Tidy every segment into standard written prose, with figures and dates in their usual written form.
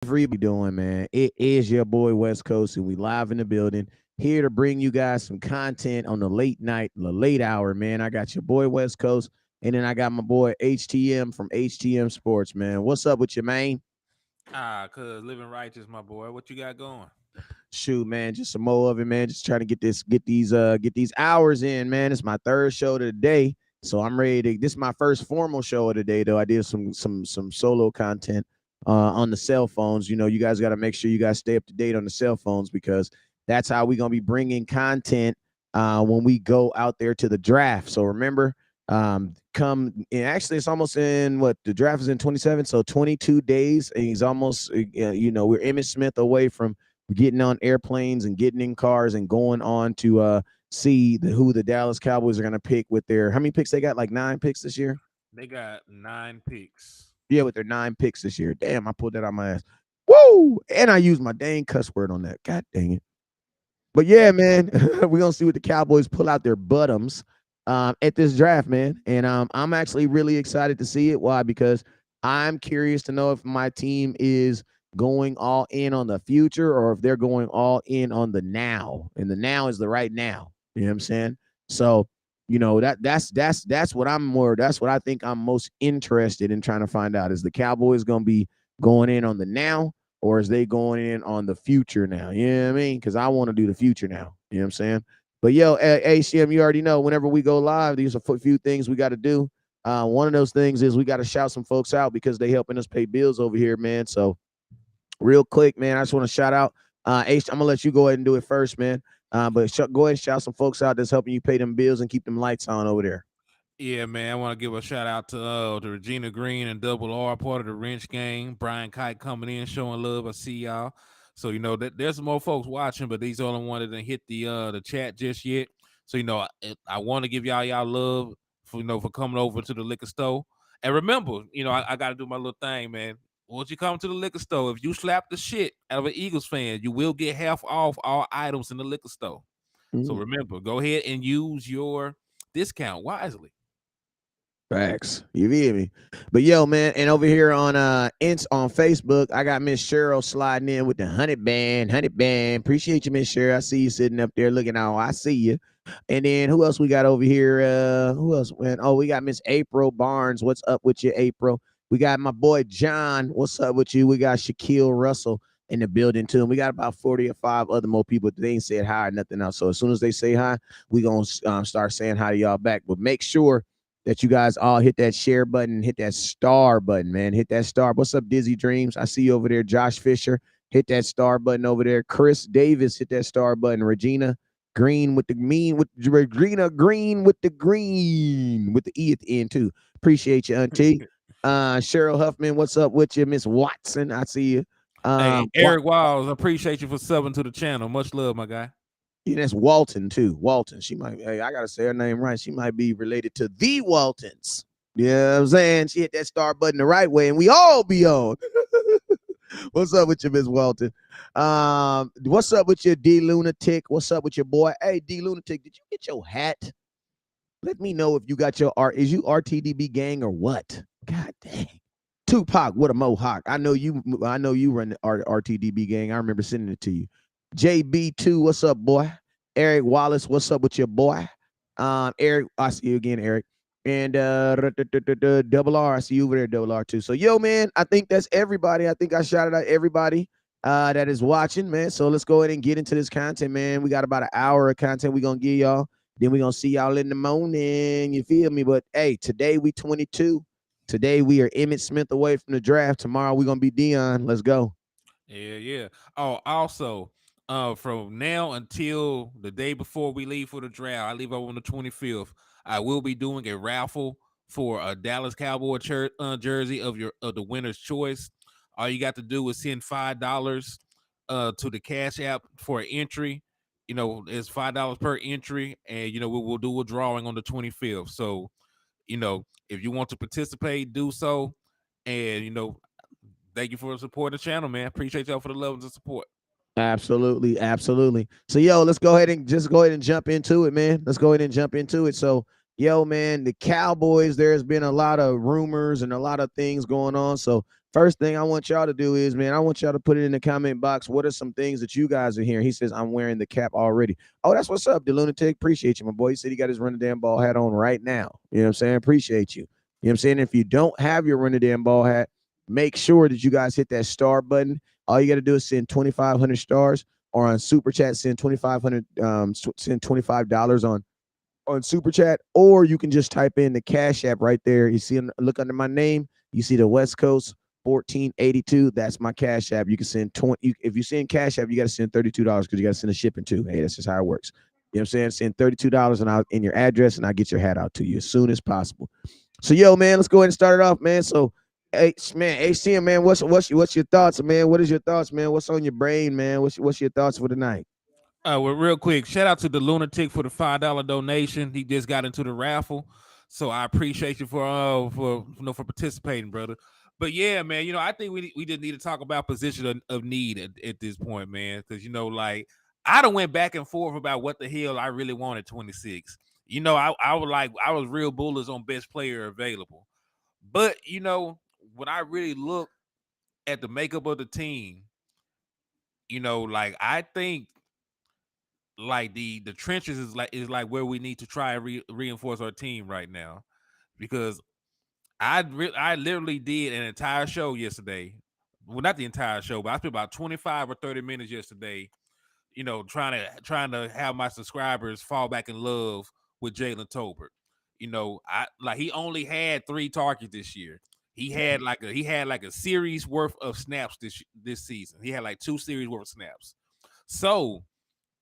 Everybody doing, man? It is your boy West Coast, and we live in the building here to bring you guys some content on the late night, the late hour, man. I got your boy West Coast, and then I got my boy HTM from HTM Sports, man. What's up with you, man? Cuz living righteous, my boy. What you got going? Shoot, man, just some more of it, man. Just trying to get these hours in, man. It's my third show of the day, so I'm ready to. This is my first formal show of the day, though. I did some solo content on the cell phones. You guys got to make sure you guys stay up to date on the cell phones because that's how we gonna be bringing content when we go out there to the draft. So remember, come and actually it's almost in what the draft is in 27, so 22 days, and he's almost we're Emmitt Smith away from getting on airplanes and getting in cars and going on to see who the Dallas Cowboys are going to pick with their how many picks they got, like 9 picks this year. They got 9 picks. Yeah, with their 9 picks this year. Damn, I pulled that out my ass. Woo! And I used my dang cuss word on that. God dang it. But yeah, man, we're gonna see what the Cowboys pull out their buttums at this draft, man. And I'm actually really excited to see it. Why? Because I'm curious to know if my team is going all in on the future or if they're going all in on the now. And the now is the right now. You know what I'm saying? So, that's what I'm more. That's what I think I'm most interested in trying to find out. Is the Cowboys gonna be going in on the now, or is they going in on the future now? You know what I mean? Because I want to do the future now. You know what I'm saying? But yo, ACM, you already know whenever we go live, these are a few things we got to do. One of those things is we got to shout some folks out because they helping us pay bills over here, man. So real quick, man, I just want to shout out. H, I'm gonna let you go ahead and do it first, man. But go ahead and shout some folks out that's helping you pay them bills and keep them lights on over there. Yeah, man. I want to give a shout out to Regina Green and Double R, part of the Wrench Gang. Brian Kite coming in, showing love. I see y'all. So there's some more folks watching, but these only one that didn't hit the chat just yet. So I want to give y'all love for for coming over to the liquor store. And remember, I got to do my little thing, man. Once you come to the liquor store, if you slap the shit out of an Eagles fan, you will get half off all items in the liquor store. So Mm. remember, go ahead and use your discount wisely. Facts. You feel me? But yo, man, and over here on on Facebook, I got Miss Cheryl sliding in with the 100 band, 100 band. Appreciate you, Miss Cheryl. I see you sitting up there looking out. I see you. And then who else we got over here? Who else, man? Oh, we got Miss April Barnes. What's up with you, April? We got my boy John. What's up with you? We got Shaquille Russell in the building too. And we got about 40 or 5 other more people. They ain't said hi or nothing else. So as soon as they say hi, we gonna start saying hi to y'all back. But make sure that you guys all hit that share button, hit that star button, man. Hit that star. What's up, Dizzy Dreams? I see you over there. Josh Fisher, hit that star button over there. Chris Davis, hit that star button. Regina Green with the mean with Regina Green with the E at the end too. Appreciate you, Auntie. Cheryl Huffman, what's up with you? Miss Watson, I see you. Hey, Wa- Eric Wiles, I appreciate you for subbing to the channel. Much love, my guy. yeah, that's Walton too. Walton. She might, hey, I gotta say her name right. She might be related to the Waltons. You know what I'm saying? She hit that star button the right way, and we all be on. What's up with you, Miss Walton? What's up with your D Lunatic? What's up with your boy? Hey, D Lunatic, did you get your hat? Let me know if you got your art. Is you RTDB gang or what? God dang. Tupac with a mohawk. I know you. I know you run the RTDB gang. I remember sending it to you. JB2, what's up, boy? Eric Wallace, what's up with your boy? Eric, I see you again, Eric. And double R, I see you over there, double R too. So, yo, man, I think that's everybody. I think I shouted out everybody that is watching, man. So let's go ahead and get into this content, man. We got about an hour of content we're gonna give y'all. Then we're gonna see y'all in the morning. You feel me? But hey, today we 22. Today we are Emmitt Smith away from the draft. Tomorrow we're gonna be Dion. Let's go. Yeah, yeah. Oh, also, from now until the day before we leave for the draft, I leave out on the 25th. I will be doing a raffle for a Dallas Cowboy jersey of the winner's choice. All you got to do is send $5 to the Cash App for an entry. It's $5 per entry, and we'll do a drawing on the 25th. So, if you want to participate, do so. And thank you for supporting the channel, man. Appreciate y'all for the love and the support. Absolutely, absolutely. So, yo, let's go ahead and jump into it, man. Let's go ahead and jump into it. So, yo, man, the Cowboys. There's been a lot of rumors and a lot of things going on. So, First thing I want y'all to do is, man, I want y'all to put it in the comment box. What are some things that you guys are hearing? He says, I'm wearing the cap already. Oh, that's what's up, the lunatic. Appreciate you, my boy. He said he got his run the damn ball hat on right now. You know what I'm saying? Appreciate you. You know what I'm saying? If you don't have your run the damn ball hat, make sure that you guys hit that star button. All you got to do is send 2,500 stars, or on Super Chat, send 2,500, send $25 on Super Chat, or you can just type in the Cash App right there. You see, look under my name. You see the West Coast 1482. That's my Cash App. You can send 20. If you send Cash App, you got to send $32 because you got to send a shipping too. Hey, that's just how it works. You know what I'm saying? Send $32 and I'll in your address, and I'll get your hat out to you as soon as possible. So, yo, man, let's go ahead and start it off, man. So, hey, man, HCM, man, what's your thoughts, man? What is your thoughts, man? What's on your brain, man? What's your thoughts for tonight? Well, real quick, shout out to the lunatic for the $5 donation. He just got into the raffle, so I appreciate you for for participating, brother. But yeah, man, I think we just need to talk about position of need at this point, man, because like I done went back and forth about what the hell I really wanted 26. I was real bullish on best player available, but when I really look at the makeup of the team, like I think like the trenches is like where we need to try and reinforce our team right now, because I literally did an entire show yesterday. Well, not the entire show, but I spent about 25 or 30 minutes yesterday, trying to have my subscribers fall back in love with Jalen Tolbert. I like he only had 3 targets this year. He had like a series worth of snaps this season. He had like 2 series worth of snaps. So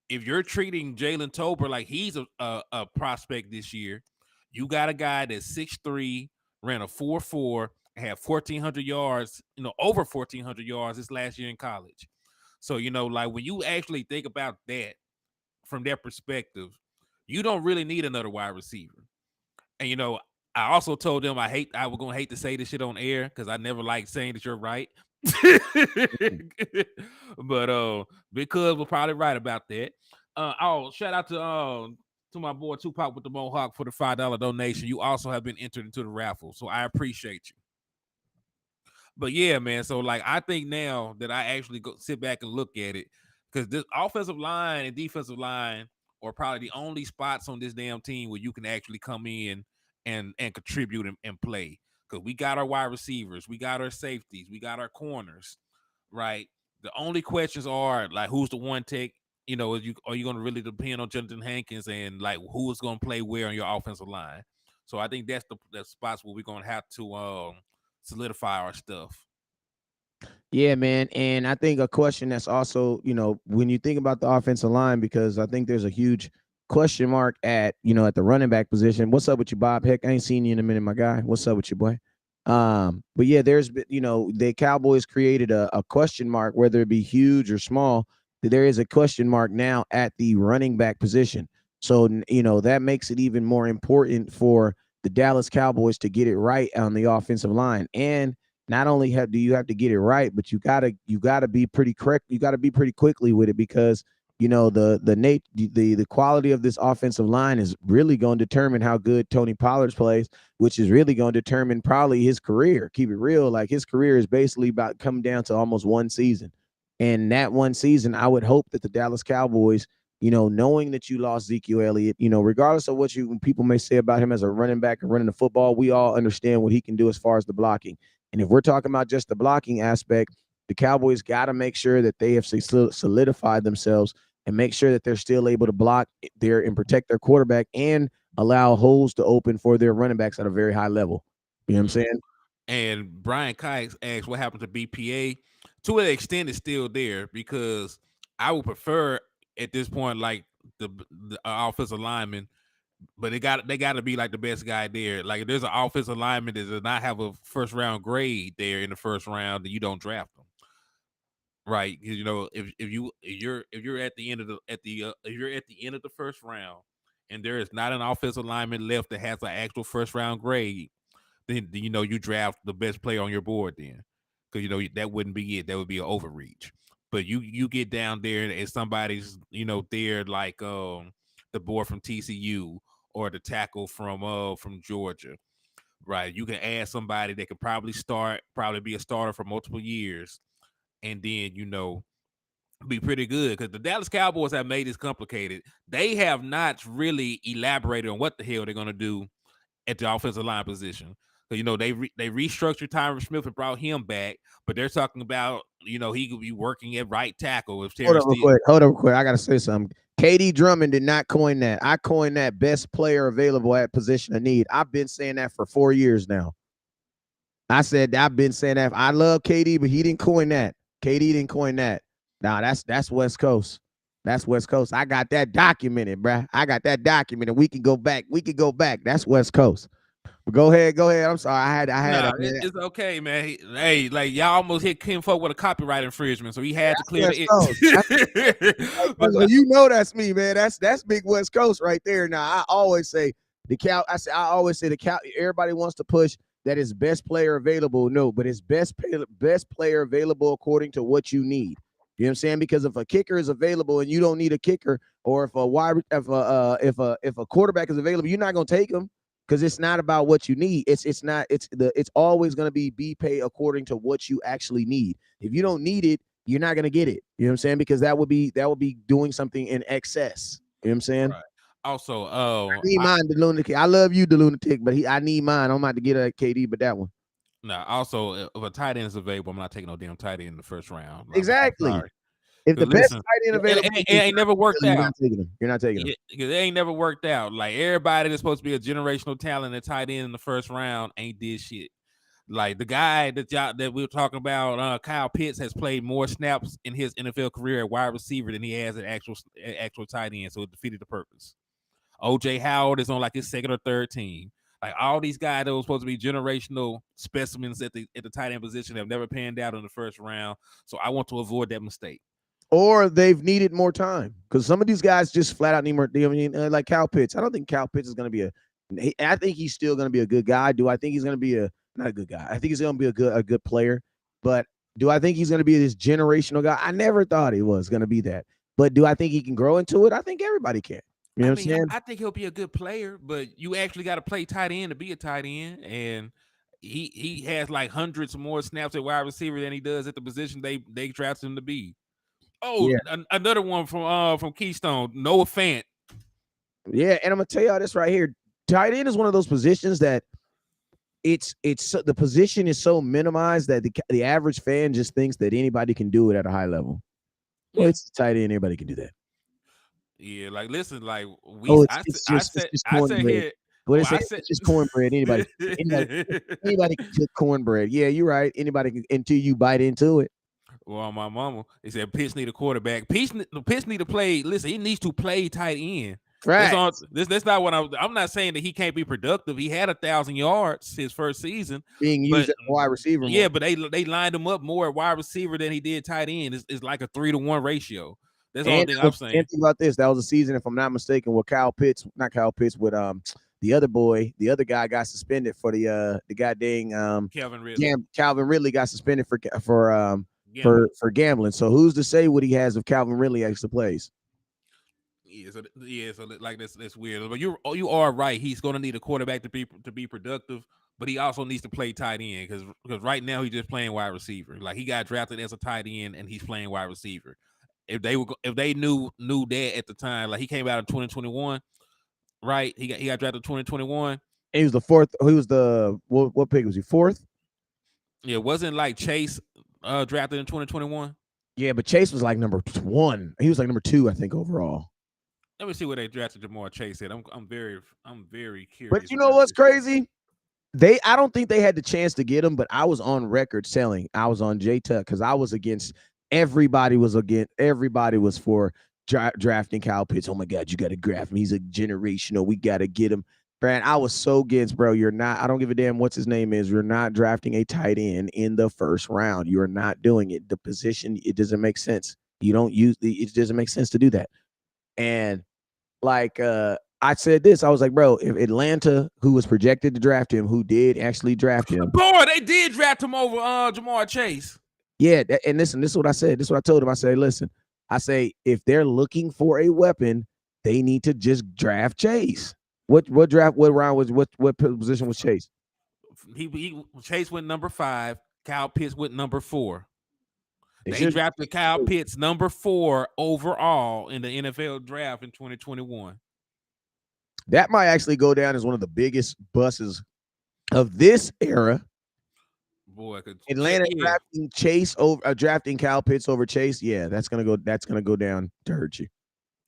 if you're treating Jalen Tolbert like he's a prospect this year, you got a guy that's 6'3", ran a 4.4, had 1,400 yards, over 1,400 yards this last year in college. So, like when you actually think about that from their perspective, you don't really need another wide receiver. And, I also told them I was gonna hate to say this shit on air because I never like saying that you're right. But because we're probably right about that. Shout out to my boy Tupac with the Mohawk for the $5 donation. You also have been entered into the raffle, so I appreciate you. But yeah, man. So like, I think now that I actually go sit back and look at it, because this offensive line and defensive line are probably the only spots on this damn team where you can actually come in and contribute and play. Because we got our wide receivers, we got our safeties, we got our corners, right? The only questions are like, who's the one tech? Are you going to really depend on Jonathan Hankins, and like who is going to play where on your offensive line? So I think that's the spots where we're going to have to solidify our stuff. Yeah, man. And I think a question that's also, when you think about the offensive line, because I think there's a huge question mark at the running back position. What's up with you, Bob? Heck, I ain't seen you in a minute, my guy. What's up with you, boy? But yeah, there's been, the Cowboys created a question mark, whether it be huge or small. There is a question mark now at the running back position. So, that makes it even more important for the Dallas Cowboys to get it right on the offensive line. And not only do you have to get it right, but you gotta be pretty correct. You gotta be pretty quickly with it, because the quality of this offensive line is really going to determine how good Tony Pollard plays, which is really going to determine probably his career. Keep it real, like his career is basically about coming down to almost one season, and that one season, I would hope that the Dallas Cowboys, knowing that you lost Ezekiel Elliott, regardless of what people may say about him as a running back and running the football, we all understand what he can do as far as the blocking. And if we're talking about just the blocking aspect, the Cowboys got to make sure that they have solidified themselves and make sure that they're still able to block there and protect their quarterback and allow holes to open for their running backs at a very high level. You know what I'm saying? And Brian Kikes asked what happened to BPA. To an extent, it's still there, because I would prefer at this point like the offensive lineman, but they got to be like the best guy there. Like if there's an offensive lineman that does not have a first round grade there in the first round, then you don't draft them, right? Because if you're at the end of the at the if you're at the end of the first round, and there is not an offensive lineman left that has an actual first round grade, then you draft the best player on your board then, because that wouldn't be it. That would be an overreach. But you get down there and somebody's there like the boy from TCU or the tackle from Georgia, right? You can add somebody that could probably be a starter for multiple years, and then be pretty good because the Dallas Cowboys have made this complicated. They have not really elaborated on what the hell they're gonna do at the offensive line position. So, they restructured Tyron Smith and brought him back, but they're talking about he could be working at right tackle if Hold Terry up real Steele. quick. Hold up real quick. I gotta say something. KD Drummond did not coin that. I coined that best player available at position of need. I've been saying that for 4 years now. I've been saying that. I love KD, but he didn't coin that. KD didn't coin that. Nah, that's West Coast. That's West Coast. I got that documented, bruh. I got that documented. We can go back. We can go back. That's West Coast. But go ahead. Go ahead. I'm sorry. I had Nah, a man. it's okay, man. Hey, like y'all almost hit Kim Folk with a copyright infringement, so he had to That's clear West the Coast. it. But So you know that's me, man. That's big West Coast right there. Now I always say I always say the cow. Everybody wants to push that is best player available. No, but it's best player available according to what you need. You know what I'm saying? Because if a kicker is available and you don't need a kicker, or if a quarterback is available, you're not gonna take him because it's not about what you need. It's always gonna be paid according to what you actually need. If you don't need it, you're not gonna get it. You know what I'm saying? Because that would be doing something in excess. You know what I'm saying? right. Also, I need mine, the lunatic. I love you, the lunatic, but I need mine. I'm about to get a KD, but that one. if a tight end is available, I'm not taking no damn tight end in the first round. I'm Exactly. sorry. If the Because best listen, tight end available, it ain't never worked you're out. not taking him. You're not taking him. Because it ain't never worked out. Like everybody that's supposed to be a generational talent at tight end in the first round ain't did shit. Like the guy that we were talking about, Kyle Pitts has played more snaps in his NFL career at wide receiver than he has at actual tight end. So it defeated the purpose. OJ Howard is on like his second or third team. Like all these guys that were supposed to be generational specimens at the tight end position have never panned out in the first round. So I want to avoid that mistake. Or they've needed more time because some of these guys just flat out need more. I mean, like Cal Pitts. I don't think Cal Pitts is going to be I think he's still going to be a good guy. Do I think he's going to be not a good guy? I think he's going to be a good player. But do I think he's going to be this generational guy? I never thought he was going to be that. But do I think he can grow into it? I think everybody can. You know what I'm saying? I think he'll be a good player, but you actually got to play tight end to be a tight end, and he has like hundreds more snaps at wide receiver than he does at the position they drafted him to be. Oh, Yeah. another one from Keystone, Noah Fant. Yeah, and I'm gonna tell y'all this right here. Tight end is one of those positions that it's the position is so minimized that the average fan just thinks that anybody can do it at a high level. Well, Yeah. it's tight end, anybody can do that. Yeah, like listen, like Oh, I it's said just I said cornbread. here. What Oh, is I it? said It's just cornbread. Anybody can cook cornbread. Yeah, you're right. Anybody can until you bite into it. Well, my mama, they said Pitts need a quarterback. Pitts need to play. Listen, he needs to play tight end. That's Right. on this. That's not what I'm not saying that he can't be productive. He had 1,000 yards his first season, Being used but as a wide receiver more. yeah, but they lined him up more at wide receiver than he did tight end. It's like a 3-to-1 ratio. That's the only thing I'm saying. And think about this. That was a season, if I'm not mistaken, where not Kyle Pitts, with the other boy, the other guy got suspended for the goddamn Calvin Ridley. Calvin Ridley got suspended for Gambling. for gambling. So who's to say what he has if Calvin Ridley actually plays? So like that's weird. But you are right. He's going to need a quarterback to be productive, but he also needs to play tight end because right now he's just playing wide receiver. Like he got drafted as a tight end and he's playing wide receiver. If they knew that at the time, like he came out in 2021, right? He got drafted in 2021. He was the fourth. He was the what pick was he? Fourth? Yeah, wasn't like Chase drafted in 2021. Yeah, but Chase was like number 1. He was like number 2, I think, overall. Let me see where they drafted Jamar Chase at. I'm very curious. But you know what's crazy? I don't think they had the chance to get him, but I was on record selling. I was on J-Tuck because I was against everybody was for drafting Kyle Pitts. Oh my God, you got to draft him. He's a generational. We got to get him. Brad, I was so against, bro. I don't give a damn what's his name is. You're not drafting a tight end in the first round. You're not doing it. The position, it doesn't make sense. You don't it doesn't make sense to do that. And like I said this, I was like, bro, if Atlanta, who was projected to draft him, who did actually draft him, boy, they did draft him over Jamar Chase. Yeah, and listen, this is what I said. This is what I told him. I say, listen, if they're looking for a weapon, they need to just draft Chase. What round was what position was Chase? Chase went number 5. Kyle Pitts went number 4. They They should. drafted Kyle Pitts number 4 overall in the NFL draft in 2021. That might actually go down as one of the biggest buses of this era. Boy, cause Atlanta yeah, drafting Chase over drafting Kyle Pitts over Chase. Yeah, that's gonna go. That's gonna go down to hurt you.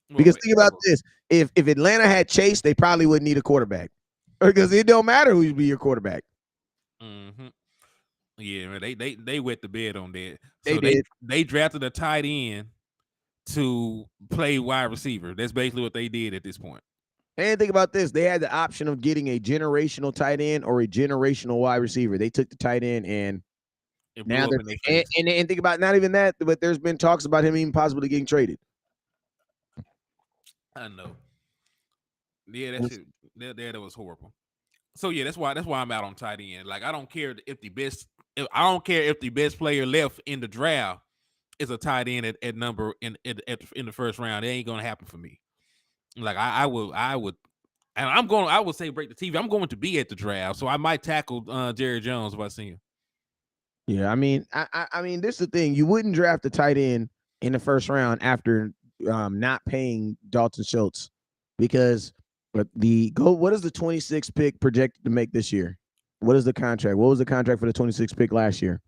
well, Because think about forever. this: if Atlanta had Chase, they probably wouldn't need a quarterback because it don't matter who's be your quarterback. Mm-hmm. Yeah, man, they wet the bed on that. They So did. they drafted a tight end to play wide receiver. That's basically what they did at this point. And think about this: they had the option of getting a generational tight end or a generational wide receiver. They took the tight end, and It now blew up they're in their and, face. and, and think about not even that, but there's been talks about him even possibly getting traded. I know. Yeah, that shit. That was horrible. So yeah, that's why I'm out on tight end. Like I don't care if the best. I don't care if the best player left in the draft is a tight end at number in the first round. It ain't gonna happen for me. Like I would, and I would say break the TV. I'm going to be at the draft, so I might tackle Jerry Jones if I see him. Yeah, I mean, I mean, this is the thing: you wouldn't draft a tight end in the first round after not paying Dalton Schultz because but the go. What is the 26th pick projected to make this year? What is the contract? What was the contract for the 26th pick last year?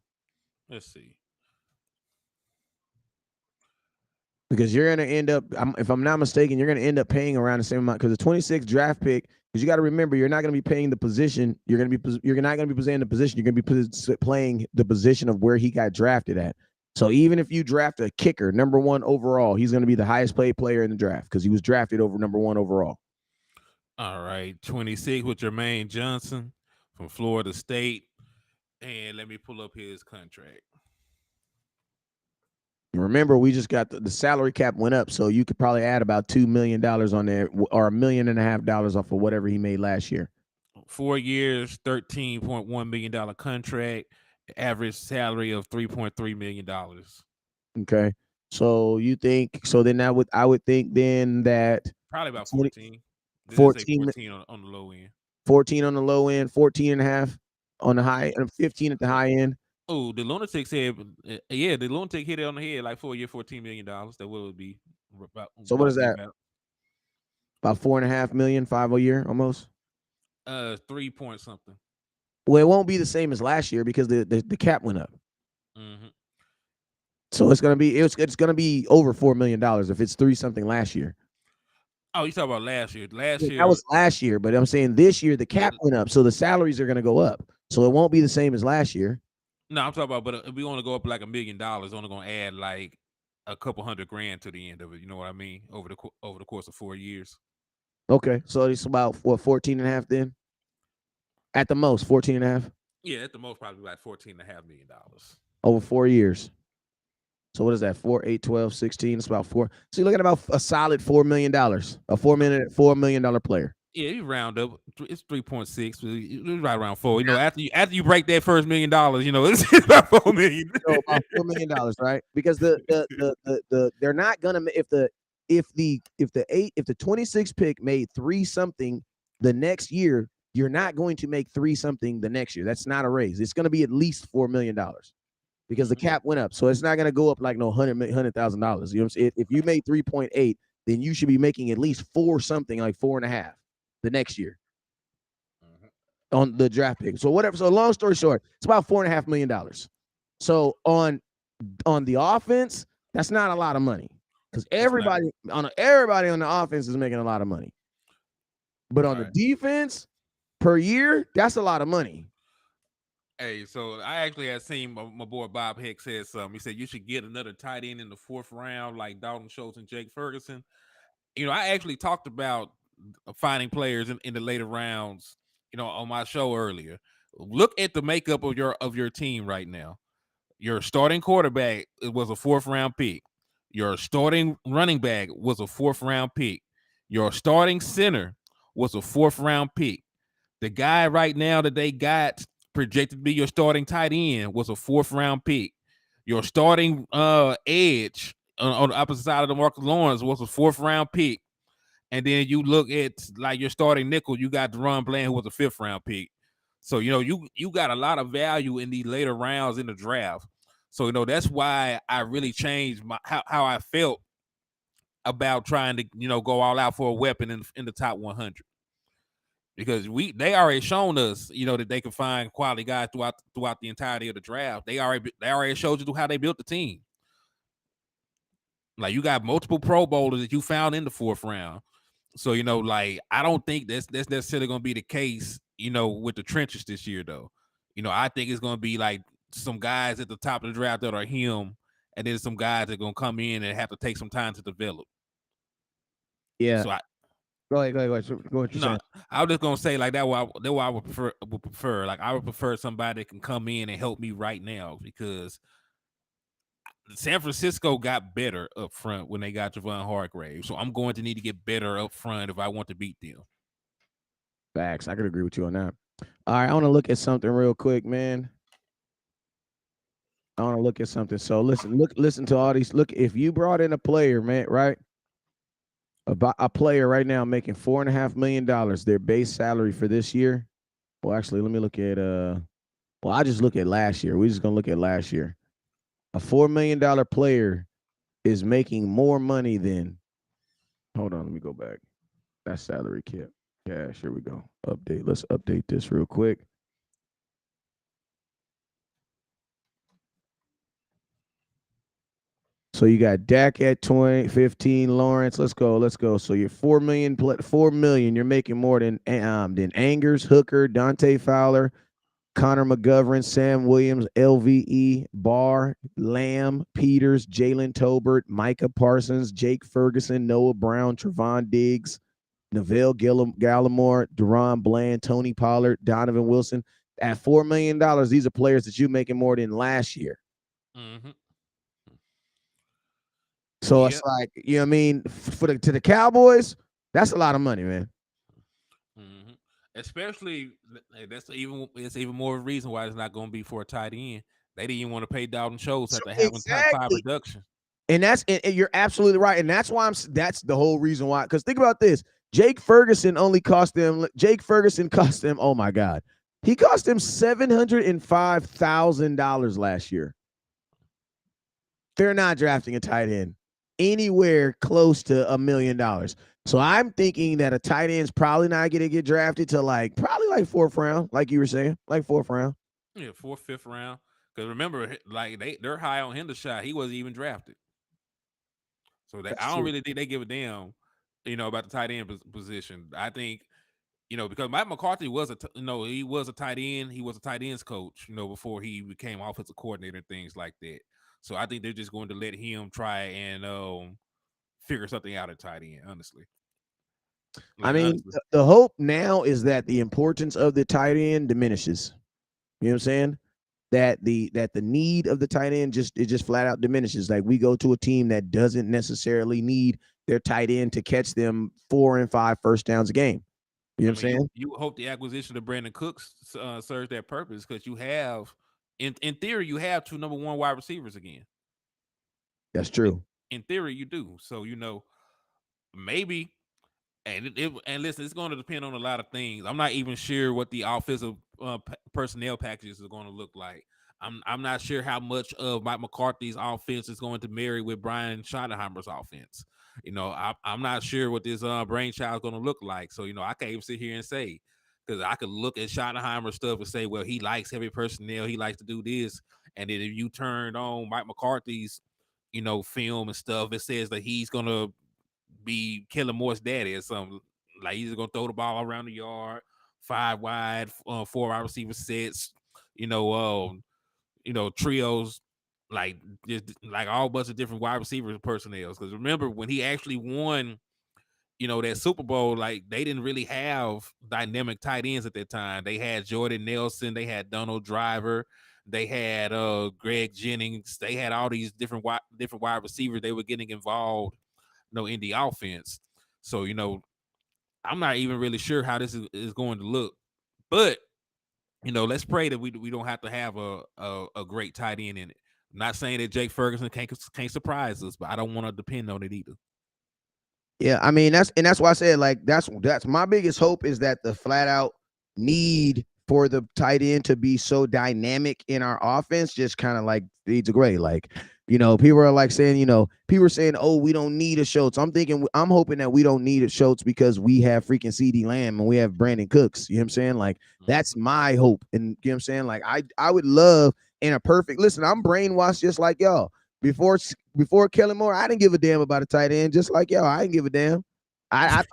Let's see. Because you're going to end up, if I'm not mistaken, you're going to end up paying around the same amount because the 26th draft pick. Because you got to remember, you're not going to be paying the position. You're not going to be playing the position. You're going to be playing the position of where he got drafted at. So even if you draft a kicker, number 1 overall, he's going to be the highest paid player in the draft because he was drafted over number 1 overall. All right, 26 with Jermaine Johnson from Florida State, and let me pull up his contract. Remember, we just got the salary cap went up, so you could probably add about $2 million on there, or $1.5 million off of whatever he made last year. 4 years, $13.1 million contract, average salary of $3.3 million. Okay, so you think so? Then I would think then that Probably about 20, 14. Let's say 14, 14 on the low end. 14 on the low end, 14 and a half on the high, and 15 at the high end. Oh, the lunatic said, yeah, the lunatic hit it on the head like 4 year, $14 million. That would be So what about is to be that? About 4.5 million, 5 a year almost. 3 point something. Well, it won't be the same as last year because the cap went up. Mm-hmm. So it's gonna be over $4 million if it's 3 something last year. Oh, you talking about last year? Last Yeah, that year, was last year, but I'm saying this year the yeah. cap went up, so the salaries are gonna go up. So it won't be the same as last year. No, I'm talking about, but if we want to go up like $1 million, only gonna add like a couple $100,000 to the end of it. You know what I mean? Over the course of 4 years. Okay, so it's about what 14 and a half then? At the most, 14 and a half Yeah, at the most, probably like $14.5 million. over 4 years. So what is that? 4, 8, 12, 16. It's about 4. So you're looking at about a solid $4 million. A $4 million player. Yeah, you round up. It's 3.6. It's right around 4. You know, after you break that first $1 million, you know, it's about 4 million. So about $4 million, right? Because they're not gonna if the 26 pick made 3 something the next year, you're not going to make 3 something the next year. That's not a raise. It's going to be at least $4 million because the cap went up. So it's not going to go up like no $100,000. You know what I'm saying? If you made 3.8, then you should be making at least 4 something like 4.5 the next year on the draft pick. So whatever. So long story short, it's about $4.5 million. So on the offense, that's not a lot of money because everybody on the offense is making a lot of money. But on the defense per year, that's a lot of money. Hey, so I actually had seen my boy Bob Hicks said something. He said you should get another tight end in the 4th round, like Dalton Schultz and Jake Ferguson. You know, I actually talked about finding players in the later rounds, you know, on my show earlier. Look at the makeup of your team right now. Your starting quarterback was a 4th round pick. Your starting running back was a 4th round pick. Your starting center was a 4th round pick. The guy right now that they got projected to be your starting tight end was a 4th round pick. Your starting edge on the opposite side of the Marcus Lawrence was a 4th round pick. And then you look at like your starting nickel, you got DeRon Bland, who was a 5th round pick. So you got a lot of value in these later rounds in the draft. So that's why I really changed how I felt about trying to go all out for a weapon in the top 100, because they already shown us that they can find quality guys throughout the entirety of the draft. They already showed you how they built the team. Like, you got multiple Pro Bowlers that you found in the fourth round. So like, I don't think that's necessarily going to be the case with the trenches this year, though. I think it's going to be like some guys at the top of the draft that are him, and then some guys that are going to come in and have to take some time to develop. Yeah. So Go ahead. Go ahead. Go what you're no, saying. I was just gonna say, like, that what I would prefer. Like, I would prefer somebody that can come in and help me right now, because San Francisco got better up front when they got Javon Hargrave. So I'm going to need to get better up front if I want to beat them. Facts. I could agree with you on that. All right, I want to look at something real quick, man. I want to look at something. So listen to all these. Look, if you brought in a player, man, right? About a player right now making $4.5 million, their base salary for this year. Well, actually, let me look at well, I just look at last year. We're just gonna look at last year. A $4 million player is making more money than, hold on, let me go back. That's salary cap. Cash. Here we go. Update. Let's update this real quick. So you got Dak at 20, 15, Lawrence. Let's go. Let's go. So you're 4 million, 4 million. You're making more than Angers, Hooker, Dante Fowler, Connor McGovern, Sam Williams, LVE, Barr, Lamb, Peters, Jalen Tolbert, Micah Parsons, Jake Ferguson, Noah Brown, Trevon Diggs, Neville Gallimore, Deron Bland, Tony Pollard, Donovan Wilson. At $4 million, these are players that you're making more than last year. Mm-hmm. So it's Yep. like, you know what I mean? To the Cowboys, that's a lot of money, man. Mm-hmm. Especially, it's even more reason why it's not going to be for a tight end. They didn't even want to pay Dalton Schultz So after having top five exactly. production. And you're absolutely right. And that's why that's the whole reason why. Because think about this. Jake Ferguson cost them, oh my God. He cost them $705,000 last year. They're not drafting a tight end anywhere close to $1 million. So I'm thinking that a tight end's probably not going to get drafted to probably like fourth round, like you were saying, like fourth round. Yeah, fourth, fifth round. Because remember, like, they're high on Hendershot. He wasn't even drafted. So That's I don't true. really think they give a damn, about the tight end position. I think, because Mike McCarthy was he was a tight end. He was a tight ends coach, before he became offensive coordinator and things like that. So I think they're just going to let him try and figure something out at tight end. Honestly, I like, mean, honestly, the hope now is that the importance of the tight end diminishes. You know what I'm saying? That the need of the tight end just flat out diminishes. Like, we go to a team that doesn't necessarily need their tight end to catch them 4 and 5 first downs a game. You know I what I'm mean, you saying? you hope the acquisition of Brandon Cooks serves that purpose, because you have, in theory, you have two number one wide receivers again. That's In, true. in theory, you do. So maybe. And listen, it's going to depend on a lot of things. I'm not even sure what the offensive personnel packages are going to look like. I'm not sure how much of Mike McCarthy's offense is going to marry with Brian Schottenheimer's offense. I'm not sure what this brainchild is going to look like. So I can't even sit here and say, because I could look at Schottenheimer's stuff and say, well, he likes heavy personnel, he likes to do this, and then if you turned on Mike McCarthy's film and stuff, it says that he's going to be Kellen Moore's daddy or something. Like, he's gonna throw the ball around the yard, five wide, four wide receiver sets, you know, trios, like just like all bunch of different wide receiver personnel. Because remember, when he actually won, that Super Bowl, like, they didn't really have dynamic tight ends at that time. They had Jordan Nelson, they had Donald Driver, they had Greg Jennings, they had all these different wide receivers. They were getting involved in the offense. So, I'm not even really sure how this is going to look. But, let's pray that we don't have to have a great tight end in it. I'm not saying that Jake Ferguson can't surprise us, but I don't want to depend on it either. Yeah, I mean, that's why I said, like, that's my biggest hope is that the flat out need for the tight end to be so dynamic in our offense just kind of like leads a great. Like, people are like saying, people are saying, oh, we don't need a Schultz. I'm hoping that we don't need a Schultz because we have freaking CD Lamb and we have Brandon Cooks. You know what I'm saying? Like, that's my hope. And you know what I'm saying? Like, I would love in a perfect listen, I'm brainwashed just like y'all. Before Kellen Moore, I didn't give a damn about a tight end, just like y'all. I didn't give a damn. I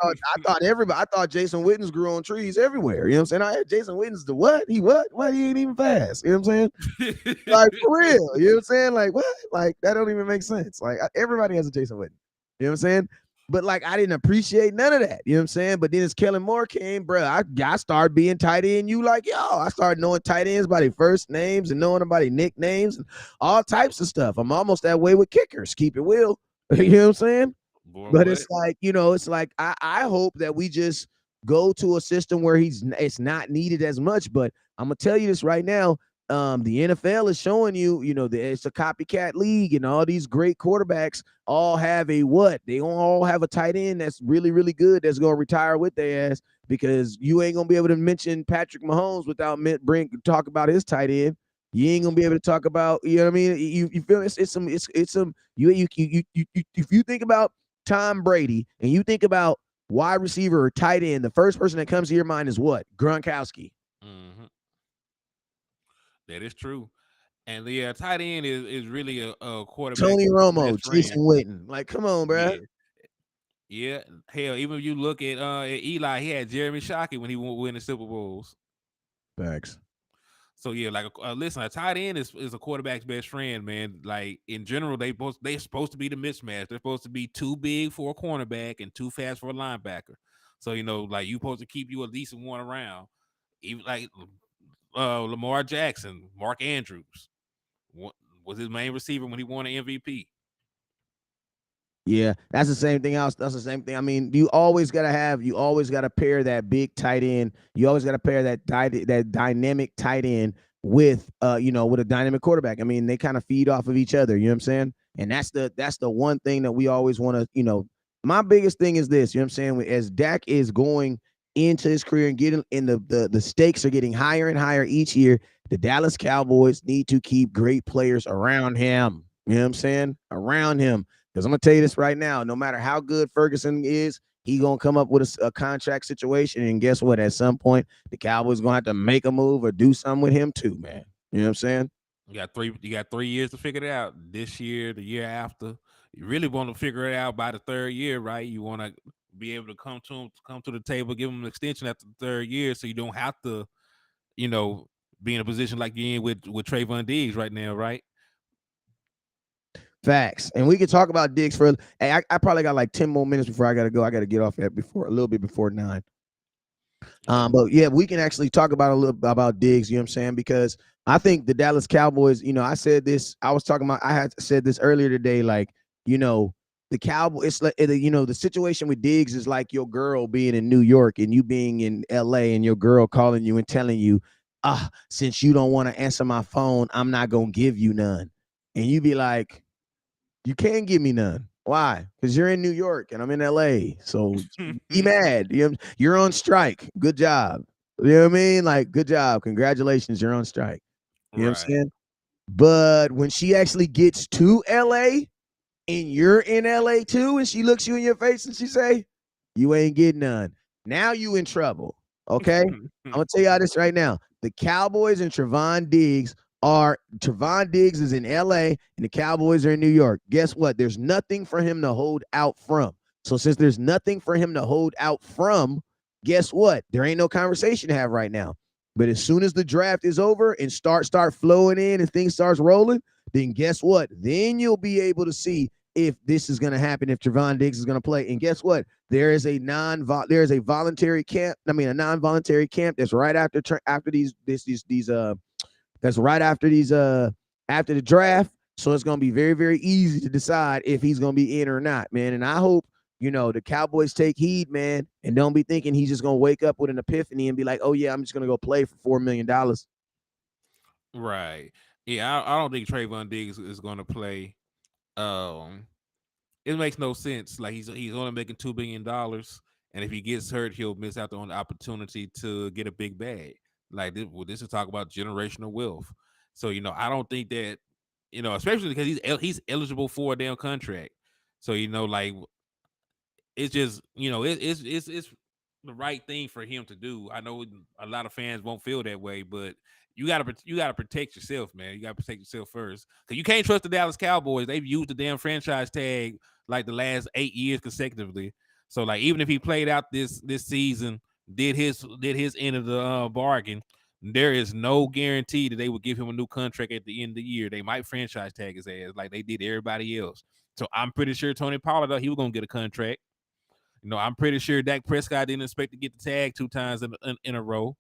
thought Jason Witten's grew on trees everywhere. You know what I'm saying? I had Jason Witten's the what? He what? What? He ain't even fast. You know what I'm saying? Like for real. You know what I'm saying? Like what? Like that don't even make sense. Like everybody has a Jason Witten. You know what I'm saying? But like I didn't appreciate none of that. You know what I'm saying? But then as Kellen Moore came, bro, I started being tight end. You like, yo, I started knowing tight ends by their first names and knowing them by their nicknames and all types of stuff. I'm almost that way with kickers. Keep it real. You know what I'm saying? Boy, But what? it's like, it's like I hope that we just go to a system where it's not needed as much. But I'm gonna tell you this right now. The NFL is showing you, it's a copycat league, and all these great quarterbacks all have a what? They all have a tight end that's really, really good that's gonna retire with their ass because you ain't gonna be able to mention Patrick Mahomes without talk about his tight end. You ain't gonna be able to talk about, you know what I mean? You feel it's some you if you think about Tom Brady and you think about wide receiver or tight end, the first person that comes to your mind is what? Gronkowski. Mm-hmm. That is true. And the tight end is really a quarterback's Tony Romo, best Jason friend. Witten. Like, come on, bro. Yeah, yeah. Hell, even if you look at Eli, he had Jeremy Shockey when he won the Super Bowls. Facts. So yeah, like listen, a tight end is a quarterback's best friend, man. Like in general, they're supposed to be the mismatch. They're supposed to be too big for a cornerback and too fast for a linebacker. So like you supposed to keep you a decent one around. Even like Lamar Jackson, Mark Andrews was his main receiver when he won an MVP. Yeah, that's the same thing else. That's the same thing. I mean, you always gotta pair that big tight end. You always gotta pair that dynamic tight end with with a dynamic quarterback. I mean, they kind of feed off of each other, you know what I'm saying? And that's the one thing that we always want to. My biggest thing is this, you know what I'm saying? As Dak is going into his career and getting in the stakes are getting higher and higher each year, the Dallas Cowboys need to keep great players around him. You know what I'm saying? Around him. Because I'm gonna tell you this right now: no matter how good Ferguson is, he gonna come up with a contract situation, and guess what? At some point, the Cowboys gonna have to make a move or do something with him too, man. You know what I'm saying? You got 3 years to figure it out. This year, the year after. You really want to figure it out by the third year, right? You want to be able to come to the table, give him an extension after the third year, so you don't have to, you know, be in a position like you're in with Trayvon Diggs right now, right? Facts. And we can talk about Diggs for. Hey, I probably got like 10 more minutes before I gotta go. I gotta get off at before a little bit before 9. Okay. But yeah, we can actually talk about a little about Diggs, you know what I'm saying? Because I think the Dallas Cowboys, I said this, I had said this earlier today, like, the Cowboys, it's like, the situation with Diggs is like your girl being in New York and you being in LA and your girl calling you and telling you, since you don't want to answer my phone, I'm not going to give you none. And you be like, you can't give me none. Why? Because you're in New York and I'm in LA. So be mad. You're on strike. Good job. You know what I mean? Like, good job. Congratulations. You're on strike. You know what I'm Right. saying? But when she actually gets to LA and you're in LA too, and she looks you in your face and she say, you ain't getting none. Now you in trouble. Okay? I'm gonna tell y'all this right now. The Cowboys and Trevon Diggs is in LA and the Cowboys are in New York. Guess what? There's nothing for him to hold out from. So since there's nothing for him to hold out from, guess what? There ain't no conversation to have right now. But as soon as the draft is over and start flowing in and things starts rolling, then guess what? Then you'll be able to see if this is going to happen, if Trevon Diggs is going to play. And guess what? There is a voluntary camp. I mean, a non-voluntary camp that's right after that's right after the draft. So it's going to be very, very easy to decide if he's going to be in or not, man. And I hope the Cowboys take heed, man, and don't be thinking he's just going to wake up with an epiphany and be like, oh yeah, I'm just going to go play for $4 million. Right. Yeah, I don't think Trayvon Diggs is going to play. Um, it makes no sense. Like he's only making $2 billion, and if he gets hurt, he'll miss out on the opportunity to get a big bag. Like this is talk about generational wealth. So I don't think that especially because he's eligible for a damn contract. So like it's just it's the right thing for him to do. I know a lot of fans won't feel that way, but you gotta protect yourself, man. You gotta protect yourself first because you can't trust the Dallas Cowboys. They've used the damn franchise tag like the last 8 years consecutively. So like even if he played out this season, did his end of the bargain, there is no guarantee that they would give him a new contract at the end of the year. They might franchise tag his ass like they did everybody else. So I'm pretty sure Tony Pollard he was gonna get a contract. I'm pretty sure Dak Prescott didn't expect to get the tag 2 times in a row.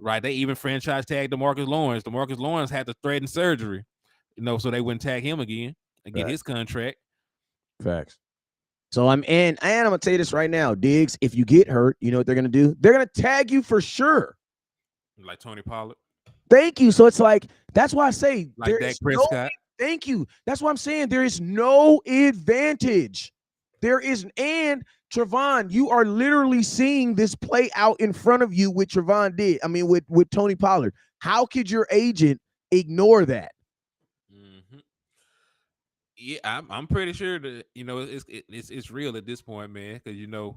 Right? They even franchise tagged DeMarcus Lawrence. DeMarcus Lawrence had to threaten surgery, so they wouldn't tag him again and get his contract. Facts. So and I'm gonna tell you this right now, Diggs. If you get hurt, you know what they're gonna do? They're gonna tag you for sure. Like Tony Pollard. Thank you. So it's like that's why I say like there Dak is no. Prescott. Thank you. That's what I'm saying. There is no advantage. There isn't. And Trevon, you are literally seeing this play out in front of you with Trevon did. I mean, with Tony Pollard. How could your agent ignore that? Mm-hmm. Yeah, I'm pretty sure that it's real at this point, man. Because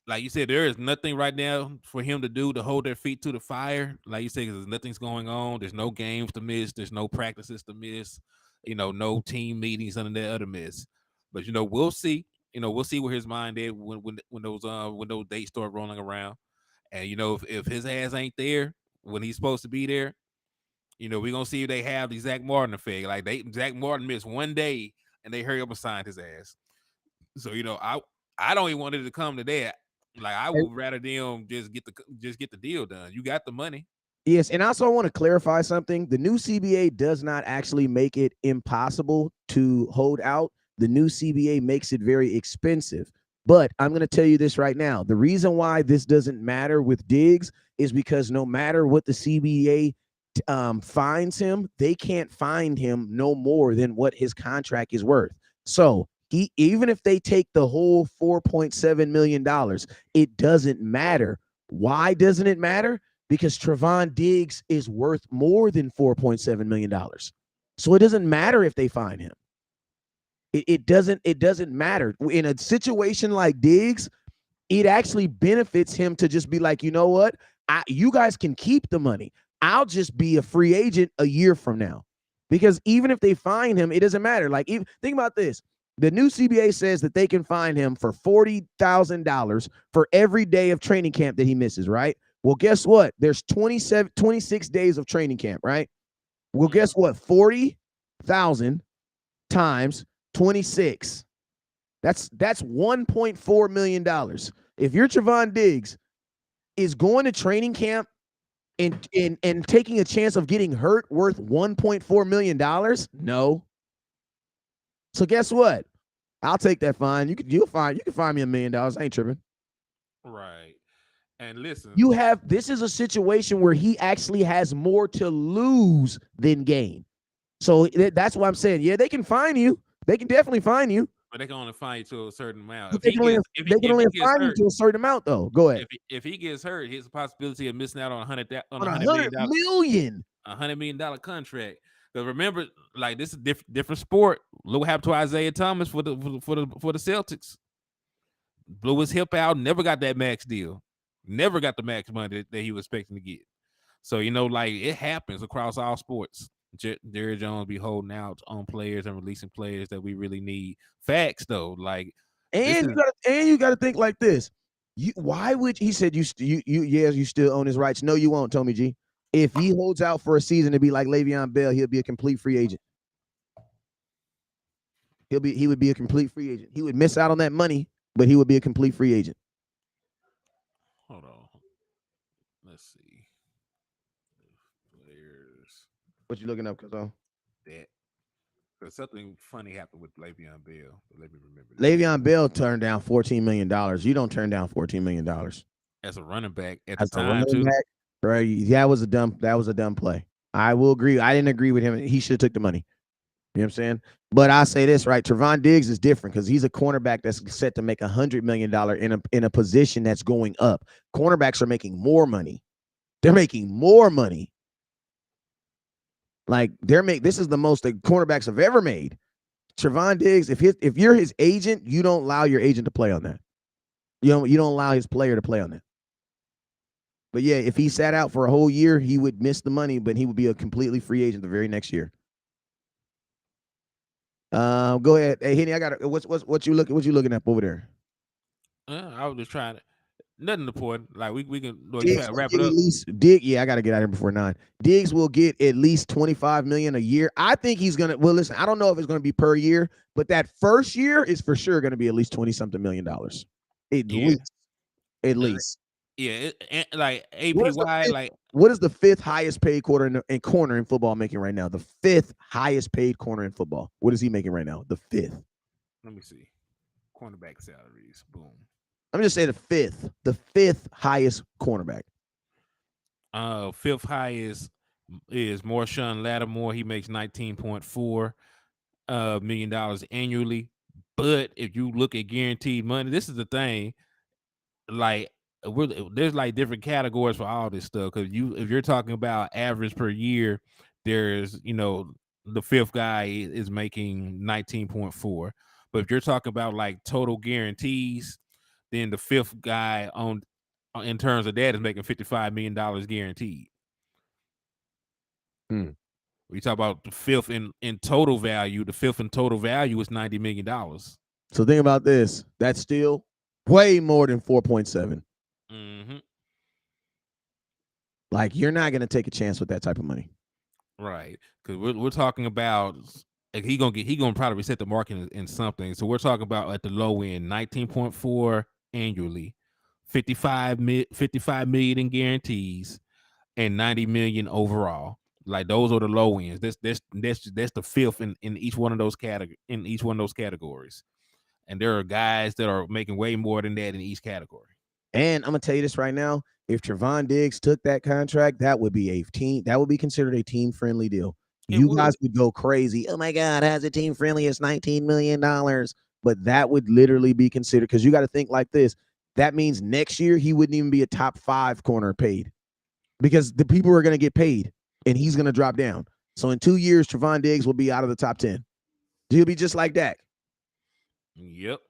like you said, there is nothing right now for him to do to hold their feet to the fire. Like you said, because nothing's going on. There's no games to miss. There's no practices to miss. No team meetings under that other miss. But we'll see. We'll see where his mind is when those dates start rolling around. And if his ass ain't there when he's supposed to be there, we're gonna see if they have the Zach Martin effect. Like Zach Martin missed one day and they hurry up and signed his ass. So I don't even want it to come to that. Like I would rather them just get the deal done. You got the money. Yes, and also I want to clarify something. The new CBA does not actually make it impossible to hold out. The new CBA makes it very expensive. But I'm going to tell you this right now. The reason why this doesn't matter with Diggs is because no matter what the CBA fines him, they can't fine him no more than what his contract is worth. So even if they take the whole $4.7 million, it doesn't matter. Why doesn't it matter? Because Trevon Diggs is worth more than $4.7 million. So it doesn't matter if they fine him. It doesn't matter. In a situation like Diggs, it actually benefits him to just be like, you know what? You guys can keep the money. I'll just be a free agent a year from now. Because even if they fine him, it doesn't matter. Like, think about this. The new CBA says that they can fine him for $40,000 for every day of training camp that he misses, right? Well, guess what? There's 26 days of training camp, right? Well, guess what? 40,000 times 26. That's $1.4 million. If you're Trevon Diggs, is going to training camp and taking a chance of getting hurt worth $1.4 million? No. So guess what? I'll take that fine. You can find me $1 million. I ain't tripping. Right. And listen, this is a situation where he actually has more to lose than gain. So that's why I'm saying, yeah, they can fine you. They can definitely fine you. but they can only fine you to a certain amount. But they can only fine you to a certain amount, though. Go ahead. If he gets hurt, here's a possibility of missing out on $100 million. $100 million contract. Because remember, like this is different sport. Look what happened to Isaiah Thomas for the Celtics. Blew his hip out, never got that max deal, never got the max money that he was expecting to get. So like it happens across all sports. Jerry Jones be holding out on players and releasing players that we really need. Facts though, like you got to think like this. Why would he said you still own his rights? No, you won't, Tommy G. If he holds out for a season to be like Le'Veon Bell, he'll be a complete free agent. He would be a complete free agent. He would miss out on that money, but he would be a complete free agent. Hold on. Let's see. Players. What you looking up, Cuzzo? That. Because something funny happened with Le'Veon Bell. Let me remember. Le'Veon Bell turned down $14 million. You don't turn down $14 million. As a running back at As the time, too. Back, right? That was a dumb play. I will agree. I didn't agree with him. He should have took the money. You know what I'm saying? But I say this, right? Trevon Diggs is different because he's a cornerback that's set to make $100 million in a position that's going up. Cornerbacks are making more money. They're making more money. Like this is the most the cornerbacks have ever made. Trevon Diggs, if you're his agent, you don't allow your agent to play on that. You don't allow his player to play on that. But yeah, if he sat out for a whole year, he would miss the money, but he would be a completely free agent the very next year. Go ahead. Hey, Henny, I got what you looking up over there? I was just trying to nothing important. Like we can you Diggs try to will wrap get it at up. least Yeah, I got to get out of here before 9. Diggs will get at least 25 million a year. I think he's gonna. Well, listen, I don't know if it's gonna be per year, but that first year is for sure gonna be at least 20 something $1,000,000. At Yeah, least, at and, least. like What is the APY, fifth? like What is the fifth highest paid corner in football making right now? The fifth highest paid corner in football. What is he making right now? The fifth. let me see, cornerback salaries. Boom. I'm just saying the fifth highest cornerback. Fifth highest is Marshawn Lattimore. He makes $19.4 million annually. But if you look at guaranteed money, this is the thing. Like there's like different categories for all this stuff. Because if you're talking about average per year, there's the fifth guy is making 19.4. But if you're talking about like total guarantees, then the fifth guy on in terms of that is making $55 million guaranteed. Hmm. We talk about the fifth in total value. The fifth in total value is $90 million. So think about this. That's still way more than 4.7. Mm-hmm. Like you're not gonna take a chance with that type of money. Right, because we're talking about like he gonna probably reset the market in something. So we're talking about at the low end 19.4 annually, 55 million in guarantees, and 90 million overall. Like those are the low ends. That's the fifth in each one of those categories. And there are guys that are making way more than that in each category. And I'm gonna tell you this right now: if Trevon Diggs took that contract, that would be a team. That would be considered a team friendly deal. It You would. guys would go crazy. Oh my God, how's it team friendly? It's $19 million. But that would literally be considered because you got to think like this. That means next year he wouldn't even be a top 5 corner paid because the people are going to get paid and he's going to drop down. So in 2 years, Trevon Diggs will be out of the top 10. He'll be just like Dak. Yep.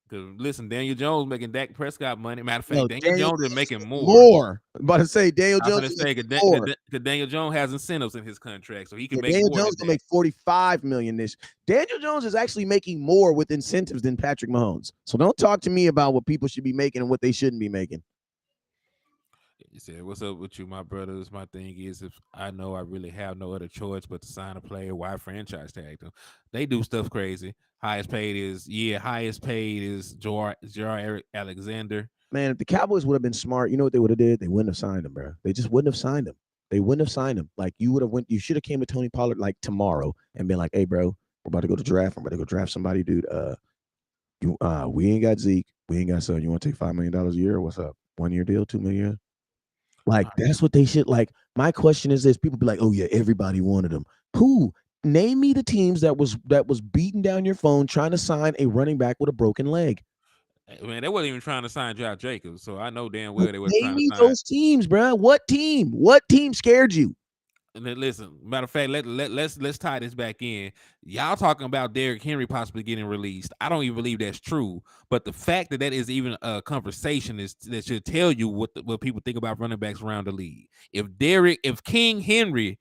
Because listen, Daniel Jones making Dak Prescott money. Matter of No, fact, Daniel Daniel Jones is Jones making is more. more. I'm about to say Daniel I was Jones gonna is say making more. because Daniel Jones has incentives in his contract, so he can Yeah, make Daniel more Jones than gonna that. make 45 million this. Daniel Jones is actually making more with incentives than Patrick Mahomes. So don't talk to me about what people should be making and what they shouldn't be making. He said, "What's up with you, my brothers? My thing is, if I know I really have no other choice but to sign a player, why franchise tag them? They do stuff crazy. Highest paid is Jar Alexander. Man, if the Cowboys would have been smart, you know what they would have did? They wouldn't have signed him, bro. They just wouldn't have signed him. They wouldn't have signed him. Like you should have came to Tony Pollard like tomorrow and been like, hey, bro, we're about to go to draft. I'm about to go draft somebody, dude. We ain't got Zeke. We ain't got son. You want to take $5 million a year? What's up? 1 year deal, 2 million? Like that's what they should like. My question is this: people be like, "Oh yeah, everybody wanted him." Who? Name me the teams that was beating down your phone trying to sign a running back with a broken leg. Man, they wasn't even trying to sign Josh Jacobs, so I know damn But well they wasn't name trying to me sign. those teams, bro. What team? What team scared you? And then listen, matter of fact, let's tie this back in. Y'all talking about Derrick Henry possibly getting released. I don't even believe that's true. But the fact that is even a conversation is that should tell you what people think about running backs around the league. If King Henry,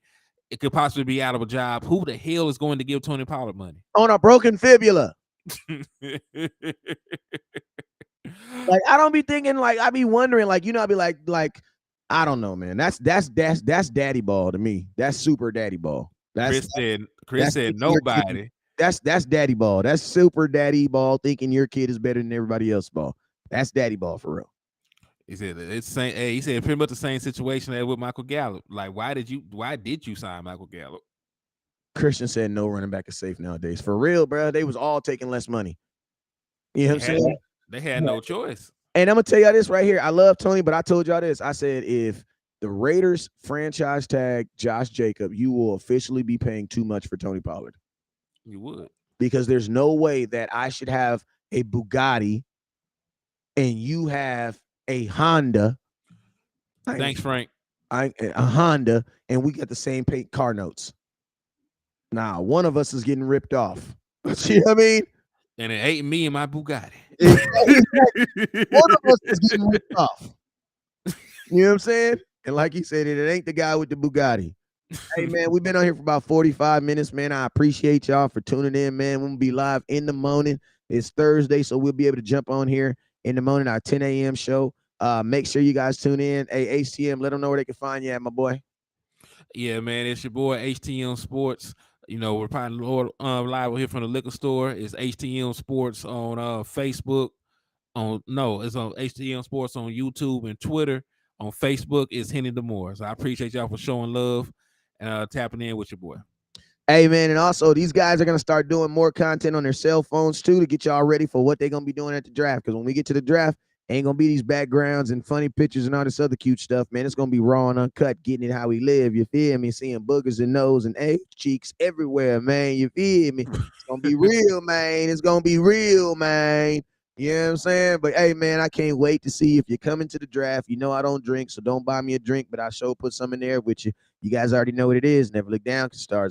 it could possibly be out of a job, who the hell is going to give Tony Pollard money? On a broken fibula. Like I don't be thinking like I be wondering like I be like I don't know, man. That's daddy ball to me. That's super daddy ball. That's Chris that's said thinking your kid. nobody. That's daddy ball. That's super daddy ball. Thinking your kid is better than everybody else ball. That's daddy ball for real. He said it's same. Hey, he said pretty much the same situation as with Michael Gallup. Like, why did you sign Michael Gallup? Christian said no running back is safe nowadays. For real, bro. They was all taking less money. You know what I'm saying? They had no choice. And I'm gonna tell y'all this right here. I love Tony, but I told y'all this. I said if the Raiders franchise tag Josh Jacob, you will officially be paying too much for Tony Pollard. You would. Because there's no way that I should have a Bugatti and you have a Honda. Thanks, Frank. a Honda, and we got the same paint car notes. Now, one of us is getting ripped off. You know what I mean? And it ain't me and my Bugatti. Exactly. One of us is getting ripped off. You know what I'm saying? And like he said, it ain't the guy with the Bugatti. Hey man, we've been on here for about 45 minutes, man. I appreciate y'all for tuning in, man. We'll be live in the morning. It's Thursday, so we'll be able to jump on here in the morning, our 10 a.m. show. Make sure you guys tune in. Hey, HTM, let them know where they can find you at, my boy. Yeah, man, it's your boy HTM Sports. We're probably live here from the liquor store. It's HTM Sports on Facebook. It's on HTM Sports on YouTube and Twitter. On Facebook, it's Henny Demore. So I appreciate y'all for showing love and tapping in with your boy. Hey man, and also these guys are gonna start doing more content on their cell phones too to get y'all ready for what they're gonna be doing at the draft. Because when we get to the draft, ain't gonna be these backgrounds and funny pictures and all this other cute stuff, man. It's gonna be raw and uncut, getting it how we live. You feel me? Seeing boogers and nose and cheeks everywhere, man. You feel me? It's gonna be real, man. It's gonna be real, man. You know what I'm saying? But hey, man, I can't wait to see if you're coming to the draft. You know I don't drink, so don't buy me a drink, but I sure put some in there with you. You guys already know what it is. Never look down, because stars